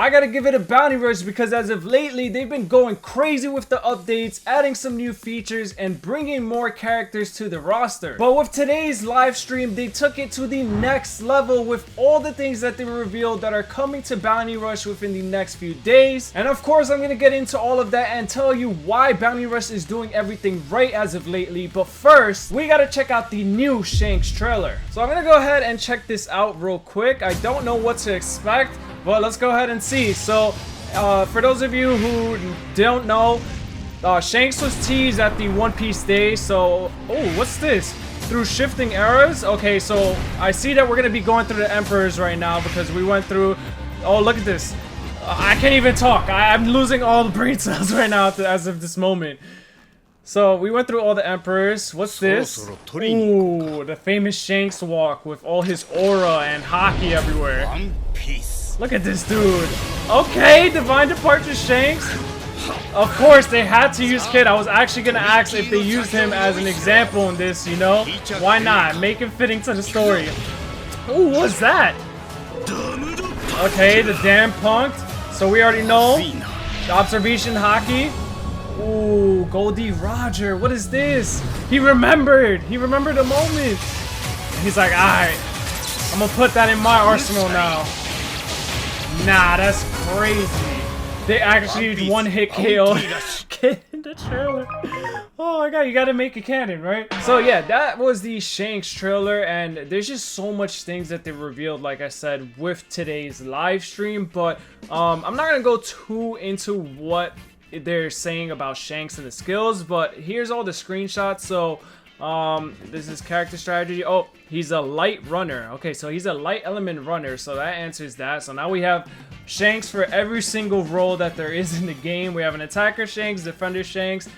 I gotta give it a bounty rush because as of lately, they've been going crazy with the updates, adding some new features, and bringing more characters to the roster. But with today's live stream, they took it to the next level with all the things that they revealed that are coming to Bounty Rush within the next few days. And of course, I'm gonna get into all of that and tell you why Bounty Rush is doing everything right as of lately. But first, we gotta check out the new Shanks trailer. So I'm gonna go ahead and check this out real quick. I don't know what to expect, but let's go ahead and see. So for those of you who don't know, Shanks was teased at the One Piece Day. So, oh, what's this? Through shifting eras? Okay, so I see that we're gonna be going through the Emperors right now because we went through. Oh, look at this. I can't even talk. I'm losing all the brain cells right now as of this moment. So we went through all the Emperors. What's this? Ooh, the famous Shanks walk with all his aura and hockey everywhere. One Piece. Look at this dude. Okay, Divine Departure Shanks. Of course, they had to use Kid. I was actually gonna ask if they used him as an example in this, you know? Why not? Make it fitting to the story. Ooh, what's that? Okay, the damn punked. So we already know. The observation hockey. Ooh, Goldie Roger. What is this? He remembered. He remembered a moment. He's like, alright, I'm gonna put that in my arsenal now. Nah, that's crazy. They actually one-hit KO Kid in the trailer. Oh my god, you gotta make it canon, right? So yeah, that was the Shanks trailer, and there's just so much things that they revealed, like I said, with today's live stream. But I'm not gonna go too into what they're saying about Shanks and the skills, but here's all the screenshots. So this is character strategy. Oh, he's a light runner. Okay, so he's a light element runner, so that answers that. So now we have Shanks for every single role that there is in the game. We have an attacker Shanks, defender Shanks.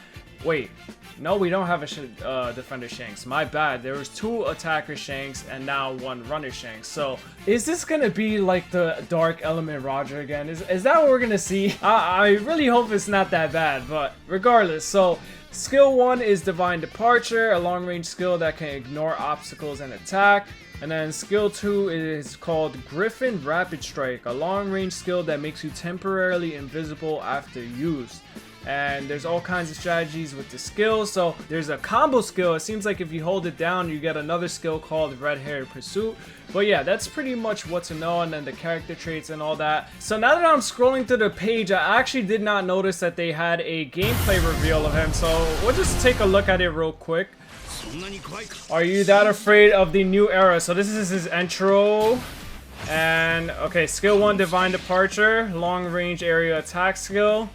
Wait, no, we don't have a defender Shanks. My bad. There was 2 attacker Shanks and now 1 runner Shanks. So is this gonna be like the dark element Roger again? Is that what we're gonna see? I really hope it's not that bad, but regardless. So skill 1 is Divine Departure, a long range skill that can ignore obstacles and attack. And then skill 2 is called Griffin Rapid Strike, a long range skill that makes you temporarily invisible after use. And there's all kinds of strategies with the skills. So there's a combo skill. It seems like if you hold it down, you get another skill called Red Hair Pursuit. But yeah, that's pretty much what to know, and then the character traits and all that. So now that I'm scrolling through the page, I actually did not notice that they had a gameplay reveal of him. So we'll just take a look at it real quick. Are you that afraid of the new era? So this is his intro. And okay, skill 1, Divine Departure, long range area attack skill.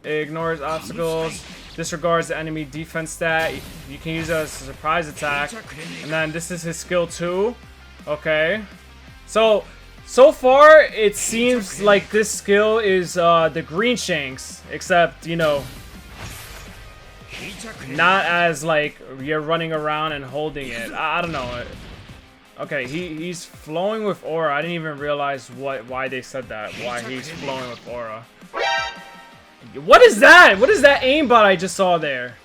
It ignores obstacles, disregards the enemy defense stat. You can use it as a surprise attack. And then this is his skill 2. Okay. So far it seems like this skill is the Green Shanks, except, you know, not as like you're running around and holding it. I don't know. Okay, he's flowing with aura. I didn't even realize why they said that. Why he's flowing with aura. What is that? What is that aimbot I just saw there?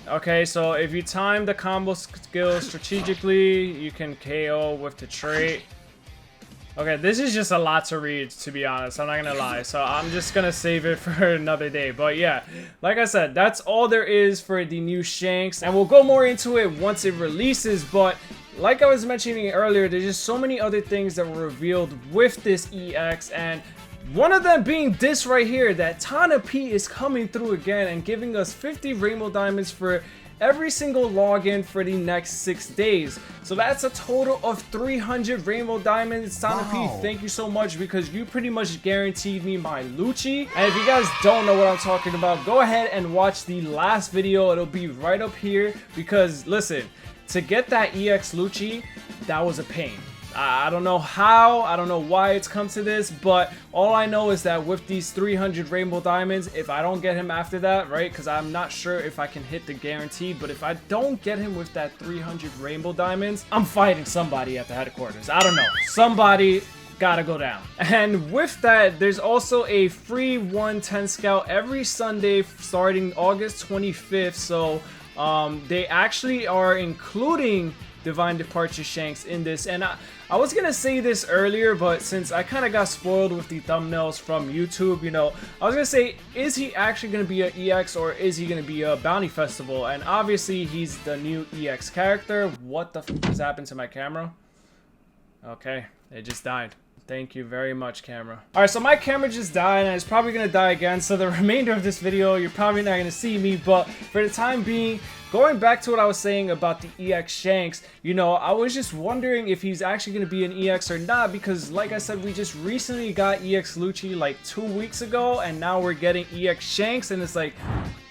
Okay, so if you time the combo skill strategically, you can KO with the trait. Okay, this is just a lot to read, to be honest. I'm not gonna lie. So I'm just gonna save it for another day. But yeah, like I said, that's all there is for the new Shanks. And we'll go more into it once it releases. But like I was mentioning earlier, there's just so many other things that were revealed with this EX. And one of them being this right here, that Tana P is coming through again and giving us 50 Rainbow Diamonds for every single login for the next 6 days. So that's a total of 300 Rainbow Diamonds. Tana P, thank you so much, because you pretty much guaranteed me my Lucci. And if you guys don't know what I'm talking about, go ahead and watch the last video. It'll be right up here, because listen, to get that EX Lucci, that was a pain. I don't know how, I don't know why it's come to this, but all I know is that with these 300 Rainbow Diamonds, if I don't get him after that, right, because I'm not sure if I can hit the guarantee, but if I don't get him with that 300 Rainbow Diamonds, I'm fighting somebody at the headquarters. I don't know. Somebody gotta go down. And with that, there's also a free 110 scout every Sunday starting August 25th. So they actually are including Divine Departure Shanks in this. And I was gonna say this earlier, but since I kind of got spoiled with the thumbnails from YouTube, you know, I was gonna say, is he actually gonna be an EX or is he gonna be a Bounty Festival? And obviously he's the new EX character. What the f has happened to my camera? Okay, it just died. Thank you very much, camera. Alright, so my camera just died and it's probably gonna die again, so the remainder of this video you're probably not gonna see me, but for the time being, going back to what I was saying about the EX Shanks, you know, I was just wondering if he's actually gonna be an EX or not, because like I said, we just recently got EX Lucci like 2 weeks ago, and now we're getting EX Shanks, and it's like,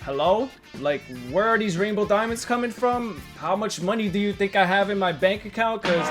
hello? Like, where are these rainbow diamonds coming from? How much money do you think I have in my bank account? Because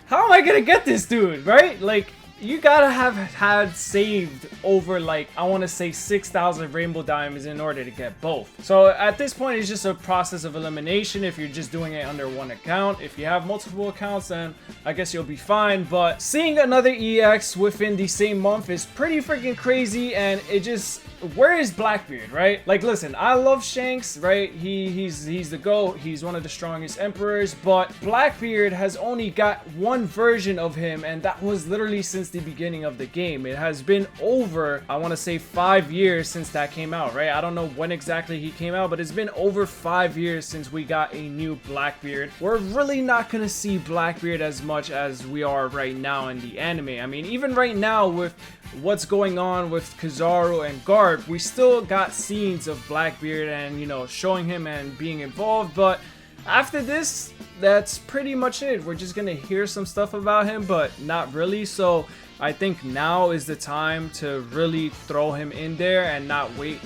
how am I gonna get this dude, right? Like, you gotta have had saved over, like, I want to say 6,000 rainbow diamonds in order to get both. So at this point, it's just a process of elimination if you're just doing it under one account. If you have multiple accounts, then I guess you'll be fine. But seeing another EX within the same month is pretty freaking crazy, and it just... where is Blackbeard, right? Like, listen, I love Shanks, right? He's the GOAT. He's one of the strongest emperors, but Blackbeard has only got one version of him, and that was literally since the beginning of the game. It has been over, I want to say 5 years since that came out, right? I don't know when exactly he came out, but it's been over 5 years since we got a new Blackbeard. We're really not gonna see Blackbeard as much as we are right now in the anime. I mean, even right now with what's going on with Kizaru and Garp, we still got scenes of Blackbeard and, you know, showing him and being involved, but after this, that's pretty much it. We're just gonna hear some stuff about him, but not really. So I think now is the time to really throw him in there and not wait,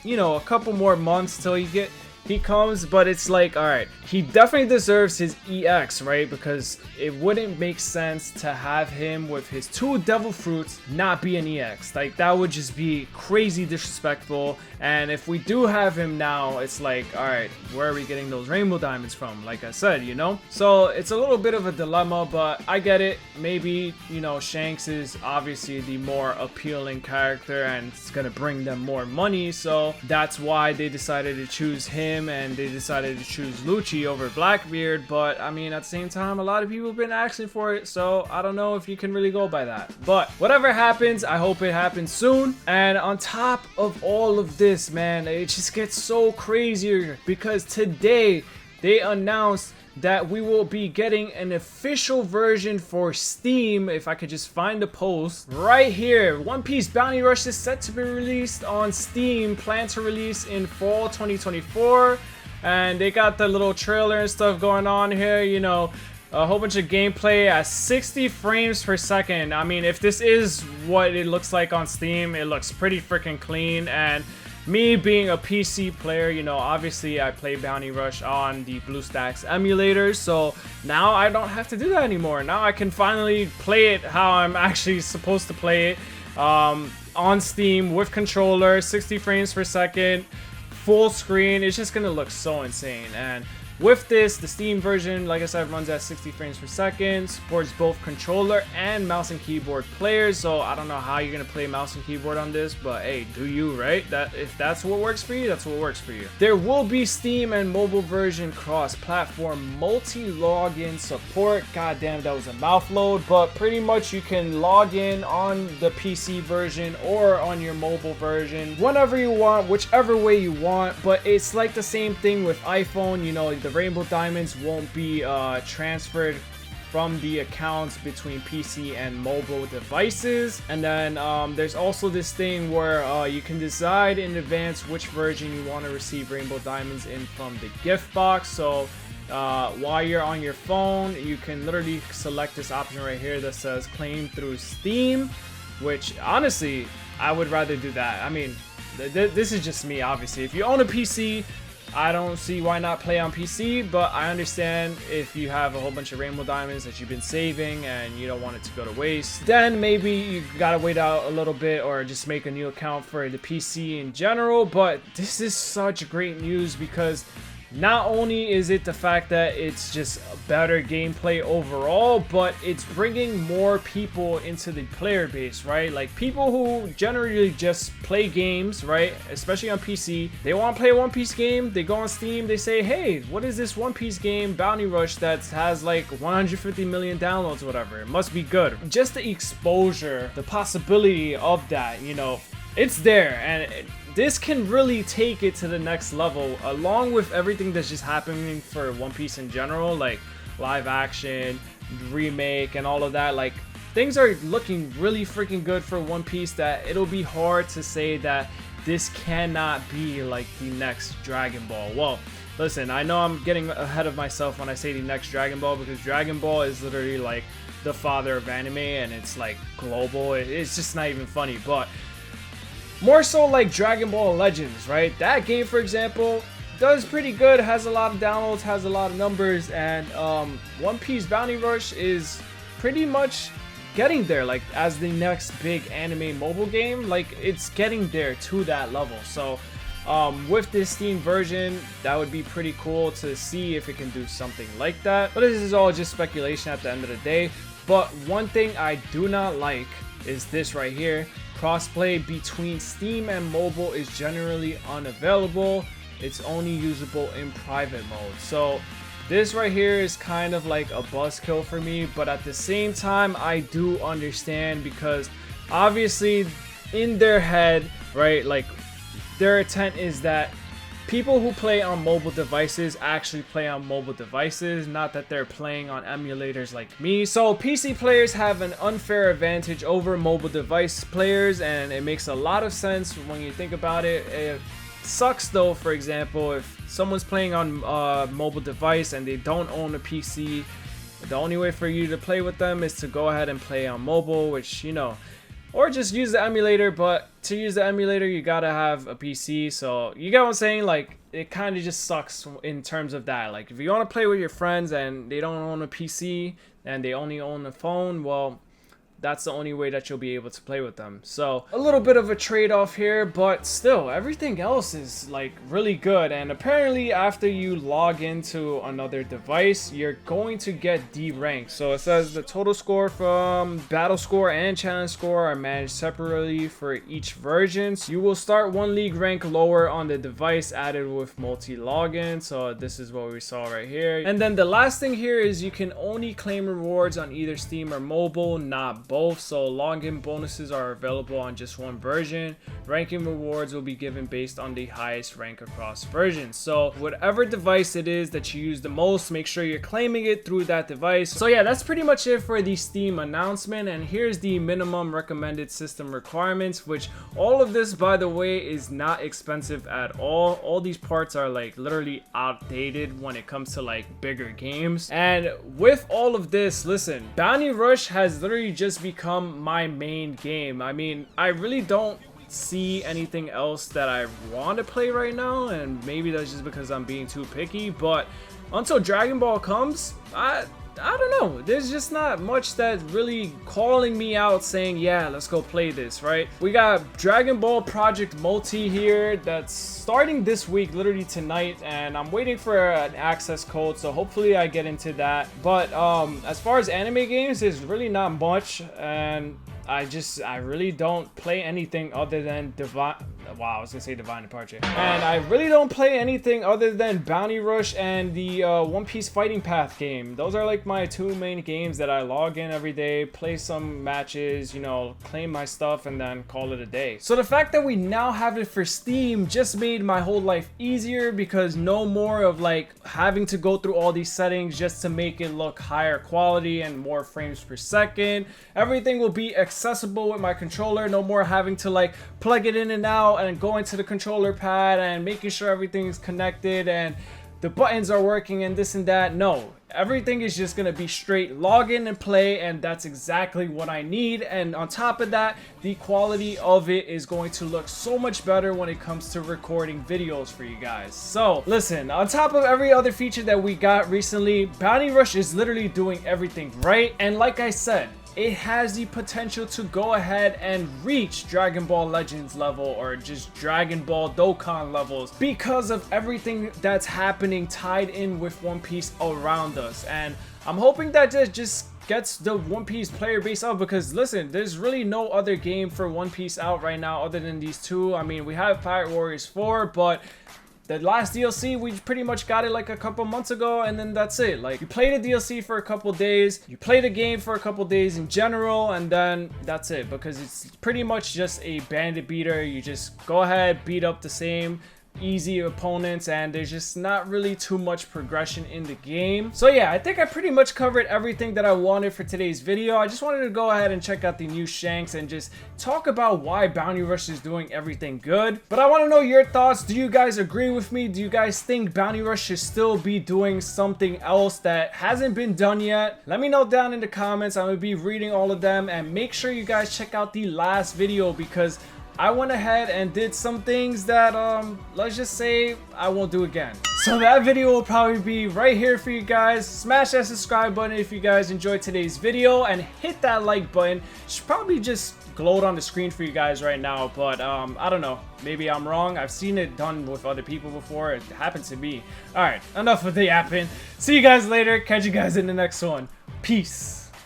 you know, a couple more months till he comes. But it's like, all right, he definitely deserves his EX, right? Because it wouldn't make sense to have him with his 2 devil fruits not be an EX. Like, that would just be crazy disrespectful. And if we do have him now, it's like, all right, where are we getting those rainbow diamonds from? Like I said, you know? So it's a little bit of a dilemma, but I get it. Maybe, you know, Shanks is obviously the more appealing character and it's gonna bring them more money, so that's why they decided to choose him, and they decided to choose Lucci over Blackbeard. But I mean, at the same time, a lot of people have been asking for it, so I don't know if you can really go by that. But whatever happens, I hope it happens soon. And on top of all of this, man, it just gets so crazier because today they announced that we will be getting an official version for Steam. If I could just find the post right here. One Piece Bounty Rush is set to be released on Steam, planned to release in fall 2024. And they got the little trailer and stuff going on here, you know, a whole bunch of gameplay at 60 frames per second. I mean, if this is what it looks like on Steam, it looks pretty freaking clean. And me being a PC player, you know, obviously I play Bounty Rush on the BlueStacks emulator, so now I don't have to do that anymore. Now I can finally play it how I'm actually supposed to play it, on Steam with controller, 60 frames per second, full screen. It's just gonna look so insane. And with this, the Steam version, like I said, runs at 60 frames per second, supports both controller and mouse and keyboard players. So I don't know how you're gonna play mouse and keyboard on this, but hey, do you, right? If that's what works for you, that's what works for you. There will be Steam and mobile version cross-platform multi-login support. God damn, that was a mouthload, but pretty much you can log in on the PC version or on your mobile version whenever you want, whichever way you want. But it's like the same thing with iPhone, you know, the rainbow diamonds won't be transferred from the accounts between PC and mobile devices. And then there's also this thing where you can decide in advance which version you want to receive rainbow diamonds in from the gift box. So while you're on your phone, you can literally select this option right here that says claim through Steam, which honestly I would rather do that. I mean, this is just me, obviously. If you own a PC, I don't see why not play on PC, but I understand if you have a whole bunch of rainbow diamonds that you've been saving and you don't want it to go to waste, then maybe you gotta wait out a little bit or just make a new account for the PC in general. But this is such great news because not only is it the fact that it's just a better gameplay overall, but it's bringing more people into the player base, right? Like people who generally just play games, right? Especially on PC, they want to play a One Piece game. They go on Steam, they say, hey, what is this One Piece game, Bounty Rush, that has like 150 million downloads or whatever? It must be good. Just the exposure, the possibility of that, you know, it's there, and this can really take it to the next level, along with everything that's just happening for One Piece in general, like live action, remake, and all of that. Like, things are looking really freaking good for One Piece that it'll be hard to say that this cannot be like the next Dragon Ball. Well, listen, I know I'm getting ahead of myself when I say the next Dragon Ball, because Dragon Ball is literally like the father of anime, and it's like global. It's just not even funny, but more so like Dragon Ball Legends, right? That game, for example, does pretty good, has a lot of downloads, has a lot of numbers, and One Piece Bounty Rush is pretty much getting there, like as the next big anime mobile game. Like, it's getting there to that level. So with this Steam version, that would be pretty cool to see if it can do something like that. But this is all just speculation at the end of the day. But one thing I do not like is this right here. Crossplay between Steam and mobile is generally unavailable. It's only usable in private mode. So this right here is kind of like a buzzkill for me, but at the same time, I do understand, because obviously in their head, right, like their intent is that people who play on mobile devices actually play on mobile devices, not that they're playing on emulators like me. So PC players have an unfair advantage over mobile device players, and it makes a lot of sense when you think about it. It sucks though, for example, if someone's playing on a mobile device and they don't own a PC, the only way for you to play with them is to go ahead and play on mobile, which, you know, or just use the emulator. But to use the emulator, you gotta have a PC. So you get what I'm saying? Like, it kind of just sucks in terms of that. Like, if you want to play with your friends and they don't own a PC and they only own a phone, well, that's the only way that you'll be able to play with them. So a little bit of a trade-off here, but still everything else is like really good. And apparently after you log into another device, you're going to get D rank. So it says the total score from battle score and challenge score are managed separately for each version. So you will start one league rank lower on the device added with multi-login. So this is what we saw right here. And then the last thing here is you can only claim rewards on either Steam or mobile, not both. So login bonuses are available on just one version. Ranking rewards will be given based on the highest rank across versions. So whatever device it is that you use the most, make sure you're claiming it through that device. So yeah, that's pretty much it for the Steam announcement. And here's the minimum recommended system requirements, which all of this, by the way, is not expensive at all. All these parts are like literally outdated when it comes to like bigger games. And with all of this, listen, Bounty Rush has literally just become my main game. I mean, I really don't see anything else that I want to play right now, and maybe that's just because I'm being too picky. But until Dragon Ball comes, I don't know, there's just not much that's really calling me out saying, yeah, let's go play this, right? We got Dragon Ball Project Multi here that's starting this week, literally tonight, and I'm waiting for an access code, so hopefully I get into that. But as far as anime games, there's really not much, and I really don't play anything other than Divine Departure. And I really don't play anything other than Bounty Rush and the One Piece Fighting Path game. Those are like my two main games that I log in every day, play some matches, you know, claim my stuff, and then call it a day. So the fact that we now have it for Steam just made my whole life easier, because no more of like having to go through all these settings just to make it look higher quality and more frames per second. Everything will be accessible with my controller. No more having to like plug it in and out and go into the controller pad and making sure everything's connected and the buttons are working and this and that. No, everything is just gonna be straight log in and play, and that's exactly what I need. And on top of that, the quality of it is going to look so much better when it comes to recording videos for you guys. So listen, on top of every other feature that we got recently, Bounty Rush is literally doing everything right. And like I said, it has the potential to go ahead and reach Dragon Ball Legends level or just Dragon Ball Dokkan levels because of everything that's happening tied in with One Piece around us. And I'm hoping that it just gets the One Piece player base up, because listen, there's really no other game for One Piece out right now other than these two. I mean, we have Pirate Warriors 4, but the last DLC, we pretty much got it like a couple months ago, and then that's it. Like, you play the DLC for a couple days, you play the game for a couple days in general, and then that's it, because it's pretty much just a bandit beater. You just go ahead, beat up the same easy opponents, and there's just not really too much progression in the game. So yeah, I think I pretty much covered everything that I wanted for today's video. I just wanted to go ahead and check out the new Shanks and just talk about why Bounty Rush is doing everything good. But I want to know your thoughts. Do you guys agree with me? Do you guys think Bounty Rush should still be doing something else that hasn't been done yet? Let me know down in the comments. I'm gonna be reading all of them, and make sure you guys check out the last video, because I went ahead and did some things that, let's just say I won't do again. So that video will probably be right here for you guys. Smash that subscribe button if you guys enjoyed today's video, and hit that like button. It should probably just gloat on the screen for you guys right now, but I don't know. Maybe I'm wrong. I've seen it done with other people before. It happened to me. Alright, enough of the yapping. See you guys later. Catch you guys in the next one. Peace.